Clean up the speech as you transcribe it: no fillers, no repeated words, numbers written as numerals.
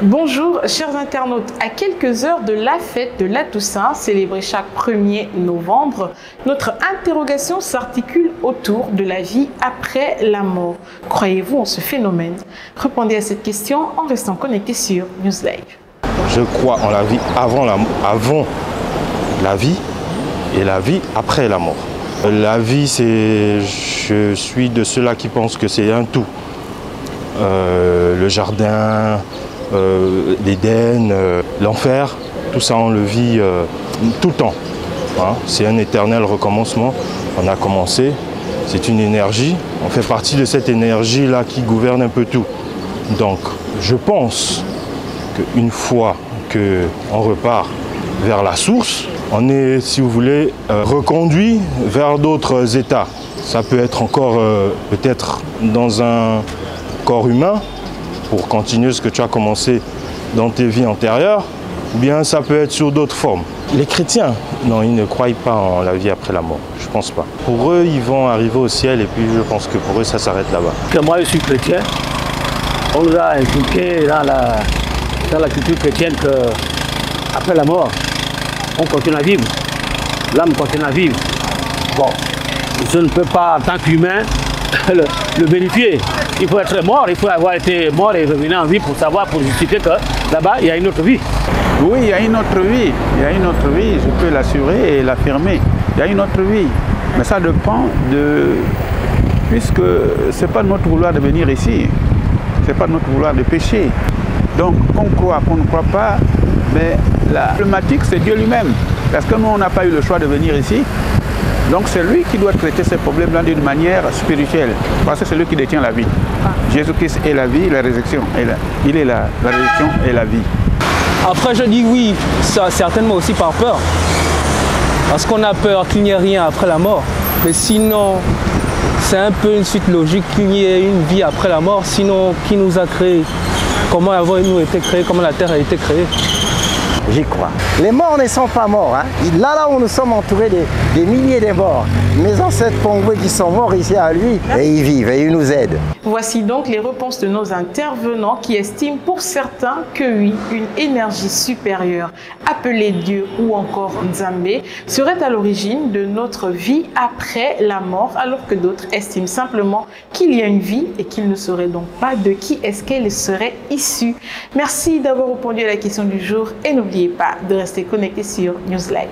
Bonjour chers internautes, à quelques heures de la fête de la Toussaint, célébrée chaque 1er novembre, notre interrogation s'articule autour de la vie après la mort. Croyez-vous en ce phénomène? Répondez à cette question en restant connecté sur NewsLive. Je crois en la vie avant la vie et la vie après la mort. La vie, je suis de ceux-là qui pensent que c'est un tout. Le jardin, l'Éden, l'enfer, tout ça on le vit tout le temps. Hein. C'est un éternel recommencement. On a commencé, c'est une énergie. On fait partie de cette énergie-là qui gouverne un peu tout. Donc je pense qu'une fois qu'on repart vers la source, on est, si vous voulez, reconduit vers d'autres états. Ça peut être encore peut-être dans un corps humain, pour continuer ce que tu as commencé dans tes vies antérieures, ou bien ça peut être sur d'autres formes. Les chrétiens, non, ils ne croient pas en la vie après la mort, je ne pense pas. Pour eux, ils vont arriver au ciel et puis je pense que pour eux, ça s'arrête là-bas. Moi, je suis chrétien. On nous a inculqué dans la culture chrétienne qu'après la mort, on continue à vivre. L'âme continue à vivre. Bon, je ne peux pas, en tant qu'humain, le vérifier. Il faut être mort, il faut avoir été mort et revenir en vie pour savoir, pour justifier que là-bas, il y a une autre vie. Oui, il y a une autre vie. Il y a une autre vie, je peux l'assurer et l'affirmer. Il y a une autre vie. Mais ça dépend de... Puisque ce n'est pas notre vouloir de venir ici. Ce n'est pas notre vouloir de pécher. Donc, qu'on croit, qu'on ne croit pas, mais la problématique, c'est Dieu lui-même. Parce que nous, on n'a pas eu le choix de venir ici. Donc c'est lui qui doit traiter ces problèmes-là d'une manière spirituelle, parce que c'est lui qui détient la vie. Jésus-Christ est la vie, la résurrection. Il est la résurrection et la vie. Après je dis oui, ça, certainement aussi par peur. Parce qu'on a peur qu'il n'y ait rien après la mort. Mais sinon, c'est un peu une suite logique qu'il y ait une vie après la mort. Sinon, qui nous a créés? Comment avons-nous été créés? Comment la terre a été créée? J'y crois. Les morts ne sont pas morts. Hein. Là où nous sommes entourés des milliers de morts, mes ancêtres congolais qui sont morts ici à lui, et ils vivent et ils nous aident. Voici donc les réponses de nos intervenants qui estiment pour certains que oui, une énergie supérieure, appelée Dieu ou encore Nzambé, serait à l'origine de notre vie après la mort, alors que d'autres estiment simplement qu'il y a une vie et qu'ils ne sauraient donc pas de qui est-ce qu'elle serait issue. Merci d'avoir répondu à la question du jour et n'oubliez pas de rester connecté sur NewsLive.